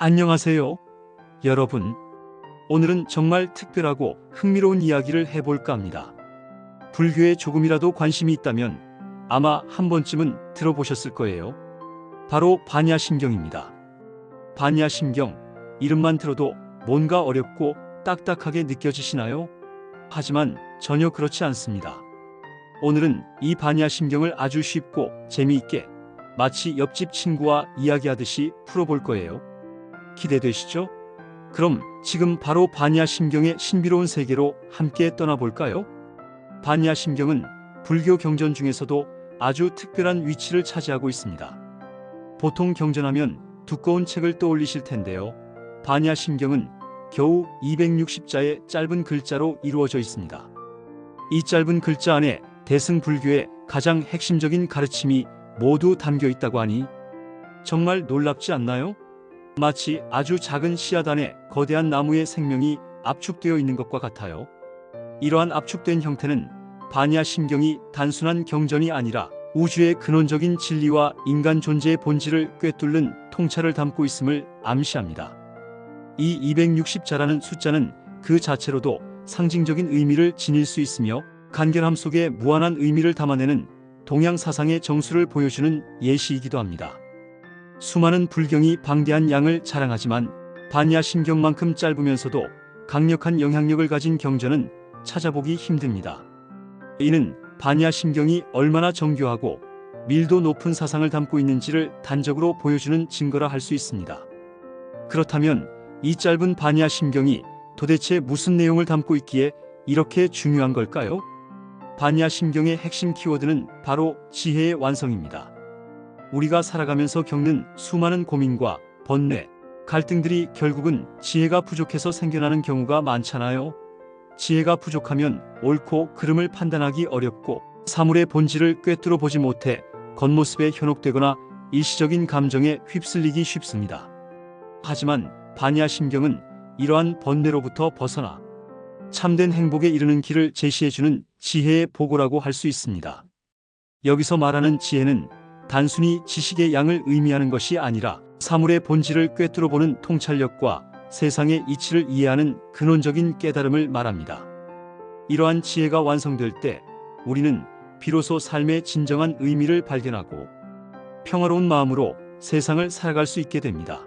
안녕하세요, 여러분. 오늘은 정말 특별하고 흥미로운 이야기를 해볼까 합니다. 불교에 조금이라도 관심이 있다면 아마 한 번쯤은 들어보셨을 거예요. 바로 반야심경입니다. 반야심경, 이름만 들어도 뭔가 어렵고 딱딱하게 느껴지시나요? 하지만 전혀 그렇지 않습니다. 오늘은 이 반야심경을 아주 쉽고 재미있게 마치 옆집 친구와 이야기하듯이 풀어볼 거예요. 기대되시죠? 그럼 지금 바로 반야심경의 신비로운 세계로 함께 떠나볼까요? 반야심경은 불교 경전 중에서도 아주 특별한 위치를 차지하고 있습니다. 보통 경전하면 두꺼운 책을 떠올리실 텐데요. 반야심경은 겨우 260자의 짧은 글자로 이루어져 있습니다. 이 짧은 글자 안에 대승불교의 가장 핵심적인 가르침이 모두 담겨 있다고 하니 정말 놀랍지 않나요? 마치 아주 작은 씨앗 안에 거대한 나무의 생명이 압축되어 있는 것과 같아요. 이러한 압축된 형태는 반야심경이 단순한 경전이 아니라 우주의 근원적인 진리와 인간 존재의 본질을 꿰뚫는 통찰을 담고 있음을 암시합니다. 이 260자라는 숫자는 그 자체로도 상징적인 의미를 지닐 수 있으며 간결함 속에 무한한 의미를 담아내는 동양 사상의 정수를 보여주는 예시이기도 합니다. 수많은 불경이 방대한 양을 자랑하지만 반야심경만큼 짧으면서도 강력한 영향력을 가진 경전은 찾아보기 힘듭니다. 이는 반야심경이 얼마나 정교하고 밀도 높은 사상을 담고 있는지를 단적으로 보여주는 증거라 할 수 있습니다. 그렇다면 이 짧은 반야심경이 도대체 무슨 내용을 담고 있기에 이렇게 중요한 걸까요? 반야심경의 핵심 키워드는 바로 지혜의 완성입니다. 우리가 살아가면서 겪는 수많은 고민과 번뇌, 갈등들이 결국은 지혜가 부족해서 생겨나는 경우가 많잖아요. 지혜가 부족하면 옳고 그름을 판단하기 어렵고 사물의 본질을 꿰뚫어 보지 못해 겉모습에 현혹되거나 일시적인 감정에 휩쓸리기 쉽습니다. 하지만 반야심경은 이러한 번뇌로부터 벗어나 참된 행복에 이르는 길을 제시해주는 지혜의 보고라고 할 수 있습니다. 여기서 말하는 지혜는 단순히 지식의 양을 의미하는 것이 아니라 사물의 본질을 꿰뚫어보는 통찰력과 세상의 이치를 이해하는 근원적인 깨달음을 말합니다. 이러한 지혜가 완성될 때 우리는 비로소 삶의 진정한 의미를 발견하고 평화로운 마음으로 세상을 살아갈 수 있게 됩니다.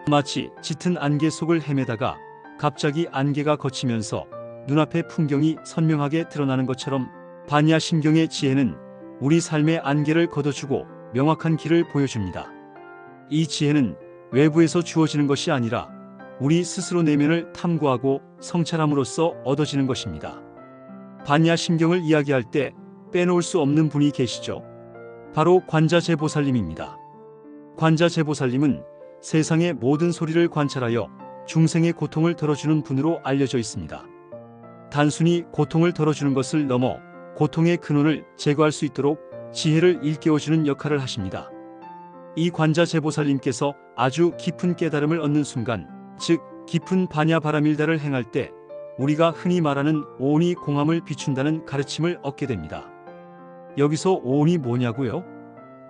마치 짙은 안개 속을 헤매다가 갑자기 안개가 걷히면서 눈앞의 풍경이 선명하게 드러나는 것처럼 반야심경의 지혜는 우리 삶의 안개를 걷어주고 명확한 길을 보여줍니다. 이 지혜는 외부에서 주어지는 것이 아니라 우리 스스로 내면을 탐구하고 성찰함으로써 얻어지는 것입니다. 반야심경을 이야기할 때 빼놓을 수 없는 분이 계시죠. 바로 관자재보살님입니다. 관자재보살님은 세상의 모든 소리를 관찰하여 중생의 고통을 덜어주는 분으로 알려져 있습니다. 단순히 고통을 덜어주는 것을 넘어 고통의 근원을 제거할 수 있도록 지혜를 일깨워주는 역할을 하십니다. 이 관자재보살님께서 아주 깊은 깨달음을 얻는 순간, 즉 깊은 반야바라밀다를 행할 때 우리가 흔히 말하는 오온이 공함을 비춘다는 가르침을 얻게 됩니다. 여기서 오온이 뭐냐고요?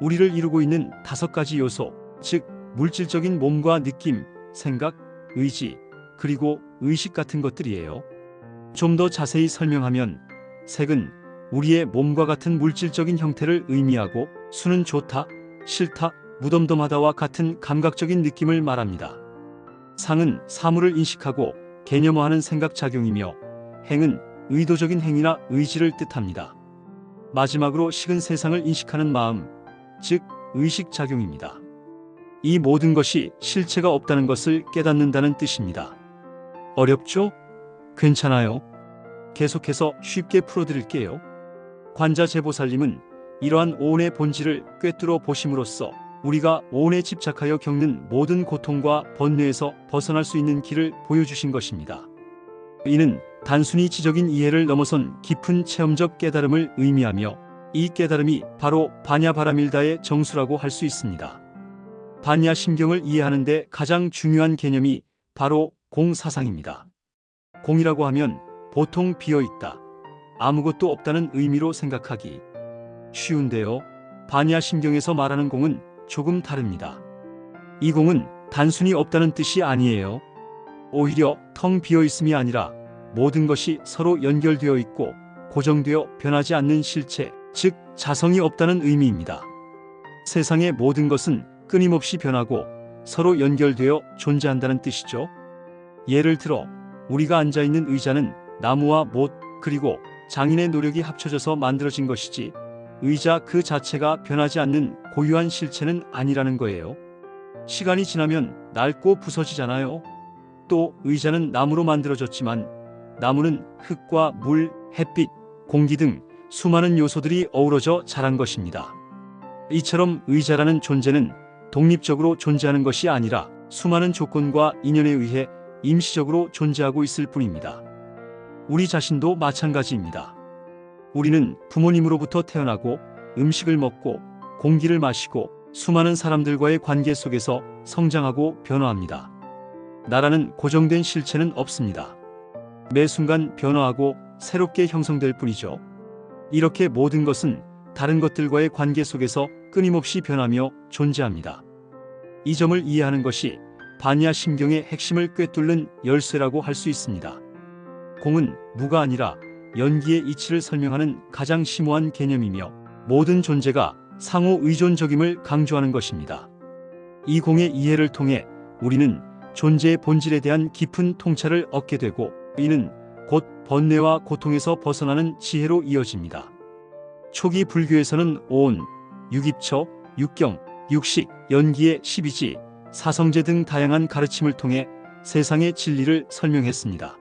우리를 이루고 있는 5가지 요소, 즉 물질적인 몸과 느낌, 생각, 의지, 그리고 의식 같은 것들이에요. 좀 더 자세히 설명하면 색은 우리의 몸과 같은 물질적인 형태를 의미하고 수는 좋다, 싫다, 무덤덤하다와 같은 감각적인 느낌을 말합니다. 상은 사물을 인식하고 개념화하는 생각작용이며 행은 의도적인 행위나 의지를 뜻합니다. 마지막으로 식은 세상을 인식하는 마음, 즉 의식작용입니다. 이 모든 것이 실체가 없다는 것을 깨닫는다는 뜻입니다. 어렵죠? 괜찮아요. 계속해서 쉽게 풀어드릴게요. 관자재보살님은 이러한 오온의 본질을 꿰뚫어 보심으로써 우리가 오온에 집착하여 겪는 모든 고통과 번뇌에서 벗어날 수 있는 길을 보여주신 것입니다. 이는 단순히 지적인 이해를 넘어선 깊은 체험적 깨달음을 의미하며 이 깨달음이 바로 반야바라밀다의 정수라고 할 수 있습니다. 반야심경을 이해하는 데 가장 중요한 개념이 바로 공사상입니다. 공이라고 하면 보통 비어있다, 아무것도 없다는 의미로 생각하기 쉬운데요. 반야심경에서 말하는 공은 조금 다릅니다. 이 공은 단순히 없다는 뜻이 아니에요. 오히려 텅 비어 있음이 아니라 모든 것이 서로 연결되어 있고 고정되어 변하지 않는 실체, 즉 자성이 없다는 의미입니다. 세상의 모든 것은 끊임없이 변하고 서로 연결되어 존재한다는 뜻이죠. 예를 들어 우리가 앉아있는 의자는 나무와 못, 그리고 장인의 노력이 합쳐져서 만들어진 것이지 의자 그 자체가 변하지 않는 고유한 실체는 아니라는 거예요. 시간이 지나면 낡고 부서지잖아요. 또 의자는 나무로 만들어졌지만 나무는 흙과 물, 햇빛, 공기 등 수많은 요소들이 어우러져 자란 것입니다. 이처럼 의자라는 존재는 독립적으로 존재하는 것이 아니라 수많은 조건과 인연에 의해 임시적으로 존재하고 있을 뿐입니다. 우리 자신도 마찬가지입니다. 우리는 부모님으로부터 태어나고 음식을 먹고 공기를 마시고 수많은 사람들과의 관계 속에서 성장하고 변화합니다. 나라는 고정된 실체는 없습니다. 매 순간 변화하고 새롭게 형성될 뿐이죠. 이렇게 모든 것은 다른 것들과의 관계 속에서 끊임없이 변하며 존재합니다. 이 점을 이해하는 것이 반야 심경의 핵심을 꿰뚫는 열쇠라고 할 수 있습니다. 공은 무가 아니라 연기의 이치를 설명하는 가장 심오한 개념이며 모든 존재가 상호 의존적임을 강조하는 것입니다. 이 공의 이해를 통해 우리는 존재의 본질에 대한 깊은 통찰을 얻게 되고 이는 곧 번뇌와 고통에서 벗어나는 지혜로 이어집니다. 초기 불교에서는 오온, 육입처, 육경, 육식, 연기의 12지, 사성제 등 다양한 가르침을 통해 세상의 진리를 설명했습니다.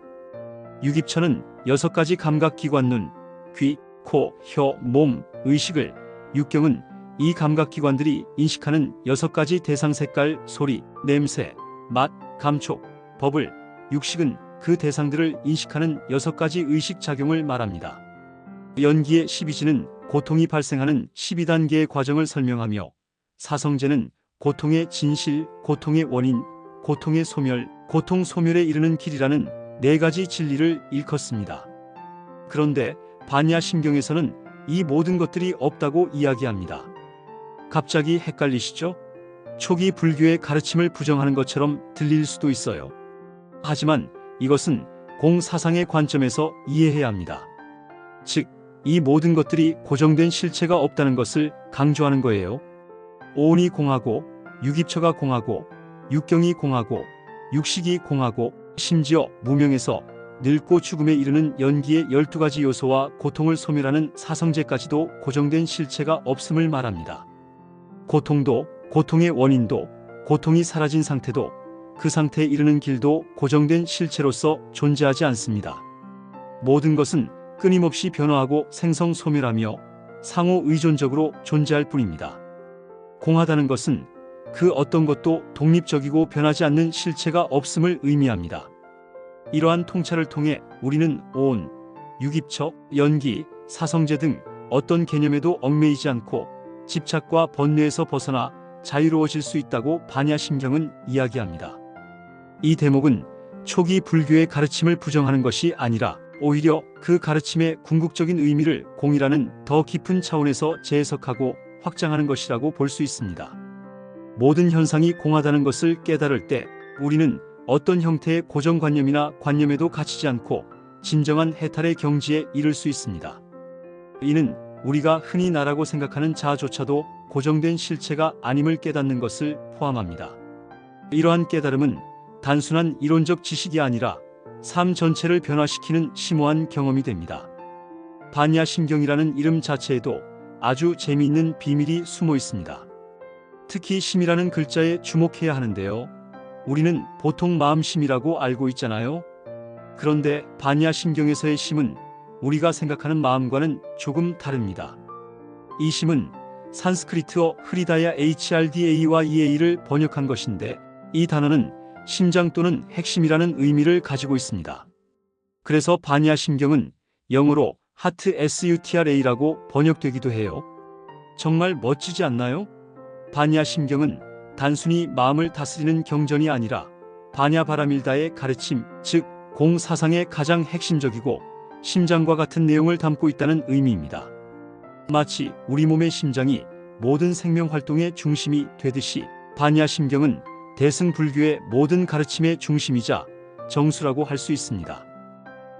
육입처는 6가지 감각기관 눈, 귀, 코, 혀, 몸, 의식을, 육경은 이 감각기관들이 인식하는 6가지 대상 색깔, 소리, 냄새, 맛, 감촉, 법을, 육식은 그 대상들을 인식하는 6가지 의식작용을 말합니다. 연기의 12지는 고통이 발생하는 12단계의 과정을 설명하며 사성제는 고통의 진실, 고통의 원인, 고통의 소멸, 고통 소멸에 이르는 길이라는 4가지 진리를 일컫습니다. 그런데 반야 심경에서는 이 모든 것들이 없다고 이야기합니다. 갑자기 헷갈리시죠? 초기 불교의 가르침을 부정하는 것처럼 들릴 수도 있어요. 하지만 이것은 공사상의 관점에서 이해해야 합니다. 즉, 이 모든 것들이 고정된 실체가 없다는 것을 강조하는 거예요. 오온이 공하고, 육입처가 공하고, 육경이 공하고, 육식이 공하고, 심지어 무명에서 늙고 죽음에 이르는 연기의 12가지 요소와 고통을 소멸하는 사성제까지도 고정된 실체가 없음을 말합니다. 고통도, 고통의 원인도, 고통이 사라진 상태도, 그 상태에 이르는 길도 고정된 실체로서 존재하지 않습니다. 모든 것은 끊임없이 변화하고 생성소멸하며 상호 의존적으로 존재할 뿐입니다. 공하다는 것은 그 어떤 것도 독립적이고 변하지 않는 실체가 없음을 의미합니다. 이러한 통찰을 통해 우리는 오온, 육입처, 연기, 사성제 등 어떤 개념에도 얽매이지 않고 집착과 번뇌에서 벗어나 자유로워질 수 있다고 반야 심경은 이야기합니다. 이 대목은 초기 불교의 가르침을 부정하는 것이 아니라 오히려 그 가르침의 궁극적인 의미를 공이라는 더 깊은 차원에서 재해석하고 확장하는 것이라고 볼 수 있습니다. 모든 현상이 공하다는 것을 깨달을 때 우리는 어떤 형태의 고정관념이나 관념에도 갇히지 않고 진정한 해탈의 경지에 이를 수 있습니다. 이는 우리가 흔히 나라고 생각하는 자아조차도 고정된 실체가 아님을 깨닫는 것을 포함합니다. 이러한 깨달음은 단순한 이론적 지식이 아니라 삶 전체를 변화시키는 심오한 경험이 됩니다. 반야 심경이라는 이름 자체에도 아주 재미있는 비밀이 숨어 있습니다. 특히 심이라는 글자에 주목해야 하는데요. 우리는 보통 마음심이라고 알고 있잖아요. 그런데 반야 심경에서의 심은 우리가 생각하는 마음과는 조금 다릅니다. 이 심은 산스크리트어 흐리다야 HRDA와 EA를 번역한 것인데 이 단어는 심장 또는 핵심이라는 의미를 가지고 있습니다. 그래서 반야 심경은 영어로 하트 SUTRA라고 번역되기도 해요. 정말 멋지지 않나요? 반야 심경은 단순히 마음을 다스리는 경전이 아니라 반야 바라밀다의 가르침, 즉 공사상의 가장 핵심적이고 심장과 같은 내용을 담고 있다는 의미입니다. 마치 우리 몸의 심장이 모든 생명 활동의 중심이 되듯이 반야 심경은 대승불교의 모든 가르침의 중심이자 정수라고 할 수 있습니다.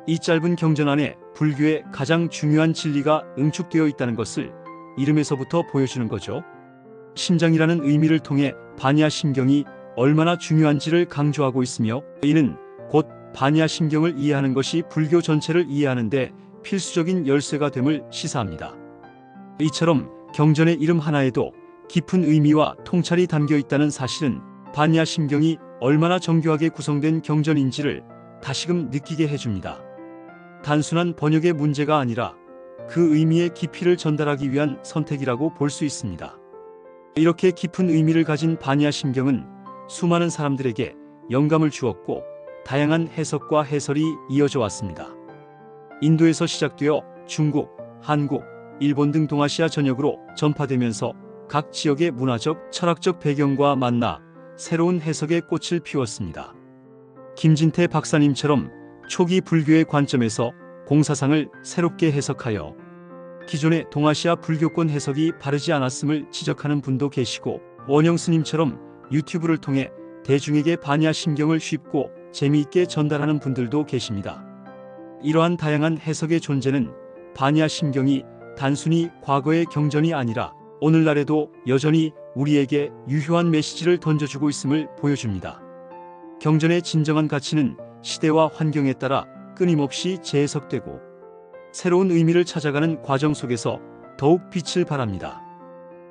이 짧은 경전 안에 불교의 가장 중요한 진리가 응축되어 있다는 것을 이름에서부터 보여주는 거죠. 심장이라는 의미를 통해 반야심경이 얼마나 중요한지를 강조하고 있으며, 이는 곧 반야심경을 이해하는 것이 불교 전체를 이해하는 데 필수적인 열쇠가 됨을 시사합니다. 이처럼 경전의 이름 하나에도 깊은 의미와 통찰이 담겨 있다는 사실은 반야심경이 얼마나 정교하게 구성된 경전인지를 다시금 느끼게 해줍니다. 단순한 번역의 문제가 아니라 그 의미의 깊이를 전달하기 위한 선택이라고 볼 수 있습니다. 이렇게 깊은 의미를 가진 반야심경은 수많은 사람들에게 영감을 주었고 다양한 해석과 해설이 이어져 왔습니다. 인도에서 시작되어 중국, 한국, 일본 등 동아시아 전역으로 전파되면서 각 지역의 문화적, 철학적 배경과 만나 새로운 해석의 꽃을 피웠습니다. 김진태 박사님처럼 초기 불교의 관점에서 공사상을 새롭게 해석하여 기존의 동아시아 불교권 해석이 바르지 않았음을 지적하는 분도 계시고, 원영 스님처럼 유튜브를 통해 대중에게 반야심경을 쉽고 재미있게 전달하는 분들도 계십니다. 이러한 다양한 해석의 존재는 반야심경이 단순히 과거의 경전이 아니라 오늘날에도 여전히 우리에게 유효한 메시지를 던져주고 있음을 보여줍니다. 경전의 진정한 가치는 시대와 환경에 따라 끊임없이 재해석되고 새로운 의미를 찾아가는 과정 속에서 더욱 빛을 발합니다.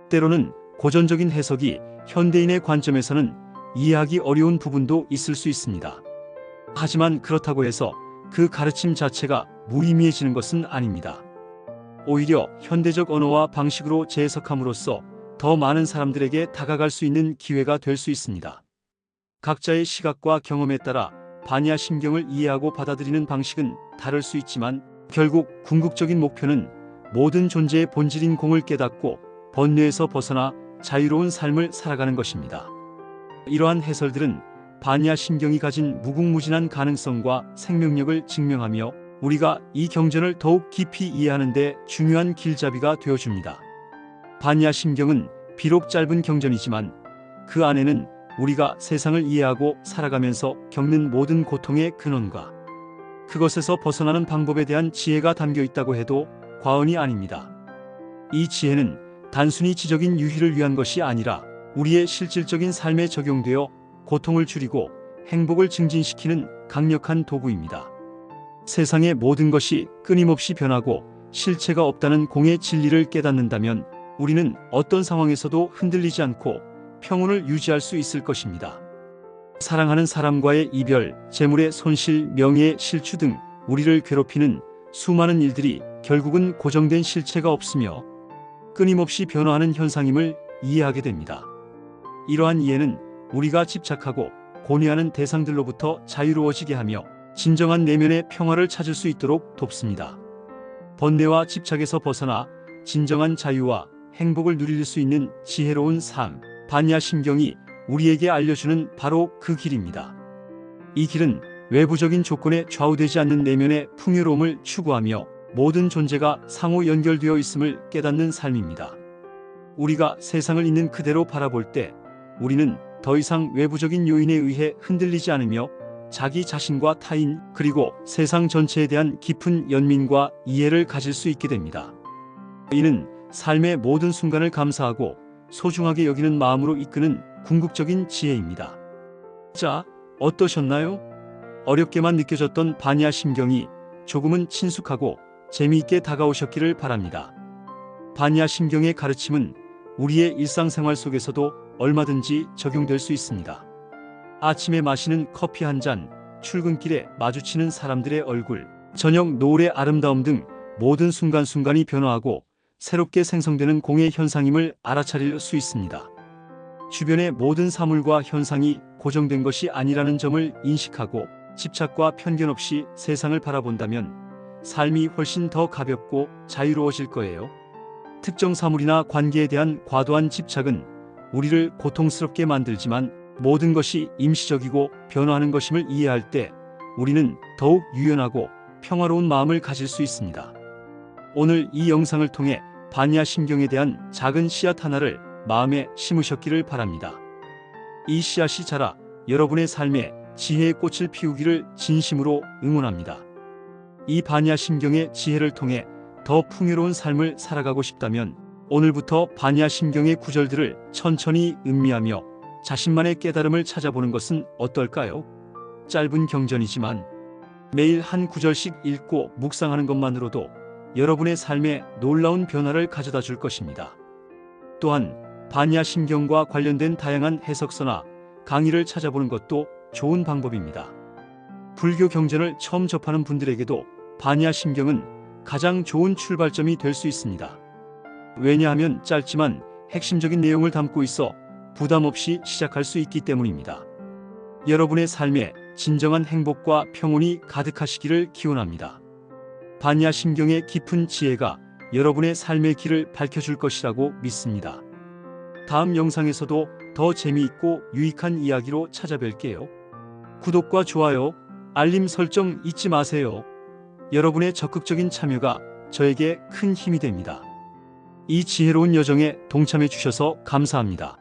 때로는 고전적인 해석이 현대인의 관점에서는 이해하기 어려운 부분도 있을 수 있습니다. 하지만 그렇다고 해서 그 가르침 자체가 무의미해지는 것은 아닙니다. 오히려 현대적 언어와 방식으로 재해석함으로써 더 많은 사람들에게 다가갈 수 있는 기회가 될 수 있습니다. 각자의 시각과 경험에 따라 반야심경을 이해하고 받아들이는 방식은 다를 수 있지만, 결국 궁극적인 목표는 모든 존재의 본질인 공을 깨닫고 번뇌에서 벗어나 자유로운 삶을 살아가는 것입니다. 이러한 해설들은 반야심경이 가진 무궁무진한 가능성과 생명력을 증명하며 우리가 이 경전을 더욱 깊이 이해하는 데 중요한 길잡이가 되어줍니다. 반야심경은 비록 짧은 경전이지만 그 안에는 우리가 세상을 이해하고 살아가면서 겪는 모든 고통의 근원과 그것에서 벗어나는 방법에 대한 지혜가 담겨 있다고 해도 과언이 아닙니다. 이 지혜는 단순히 지적인 유희를 위한 것이 아니라 우리의 실질적인 삶에 적용되어 고통을 줄이고 행복을 증진시키는 강력한 도구입니다. 세상의 모든 것이 끊임없이 변하고 실체가 없다는 공의 진리를 깨닫는다면 우리는 어떤 상황에서도 흔들리지 않고 평온을 유지할 수 있을 것입니다. 사랑하는 사람과의 이별, 재물의 손실, 명예의 실추 등 우리를 괴롭히는 수많은 일들이 결국은 고정된 실체가 없으며 끊임없이 변화하는 현상임을 이해하게 됩니다. 이러한 이해는 우리가 집착하고 고뇌하는 대상들로부터 자유로워지게 하며 진정한 내면의 평화를 찾을 수 있도록 돕습니다. 번뇌와 집착에서 벗어나 진정한 자유와 행복을 누릴 수 있는 지혜로운 삶, 반야심경이 우리에게 알려주는 바로 그 길입니다. 이 길은 외부적인 조건에 좌우되지 않는 내면의 풍요로움을 추구하며 모든 존재가 상호 연결되어 있음을 깨닫는 삶입니다. 우리가 세상을 있는 그대로 바라볼 때 우리는 더 이상 외부적인 요인에 의해 흔들리지 않으며 자기 자신과 타인 그리고 세상 전체에 대한 깊은 연민과 이해를 가질 수 있게 됩니다. 이는 삶의 모든 순간을 감사하고 소중하게 여기는 마음으로 이끄는 궁극적인 지혜입니다. 자, 어떠셨나요? 어렵게만 느껴졌던 반야심경이 조금은 친숙하고 재미있게 다가오셨기를 바랍니다. 반야심경의 가르침은 우리의 일상생활 속에서도 얼마든지 적용될 수 있습니다. 아침에 마시는 커피 한 잔, 출근길에 마주치는 사람들의 얼굴, 저녁 노을의 아름다움 등 모든 순간순간이 변화하고 새롭게 생성되는 공의 현상임을 알아차릴 수 있습니다. 주변의 모든 사물과 현상이 고정된 것이 아니라는 점을 인식하고 집착과 편견 없이 세상을 바라본다면 삶이 훨씬 더 가볍고 자유로워질 거예요. 특정 사물이나 관계에 대한 과도한 집착은 우리를 고통스럽게 만들지만 모든 것이 임시적이고 변화하는 것임을 이해할 때 우리는 더욱 유연하고 평화로운 마음을 가질 수 있습니다. 오늘 이 영상을 통해 반야심경에 대한 작은 씨앗 하나를 마음에 심으셨기를 바랍니다. 이 씨앗이 자라 여러분의 삶에 지혜의 꽃을 피우기를 진심으로 응원합니다. 이 바냐 심경의 지혜를 통해 더 풍요로운 삶을 살아가고 싶다면 오늘부터 바냐 심경의 구절들을 천천히 음미하며 자신만의 깨달음을 찾아보는 것은 어떨까요? 짧은 경전이지만 매일 한 구절씩 읽고 묵상하는 것만으로도 여러분의 삶에 놀라운 변화를 가져다 줄 것입니다. 또한 바냐 심경과 관련된 다양한 해석서나 강의를 찾아보는 것도 좋은 방법입니다. 불교 경전을 처음 접하는 분들에게도 바냐 심경은 가장 좋은 출발점이 될 수 있습니다. 왜냐하면 짧지만 핵심적인 내용을 담고 있어 부담 없이 시작할 수 있기 때문입니다. 여러분의 삶에 진정한 행복과 평온이 가득하시기를 기원합니다. 바냐 심경의 깊은 지혜가 여러분의 삶의 길을 밝혀줄 것이라고 믿습니다. 다음 영상에서도 더 재미있고 유익한 이야기로 찾아뵐게요. 구독과 좋아요, 알림 설정 잊지 마세요. 여러분의 적극적인 참여가 저에게 큰 힘이 됩니다. 이 지혜로운 여정에 동참해 주셔서 감사합니다.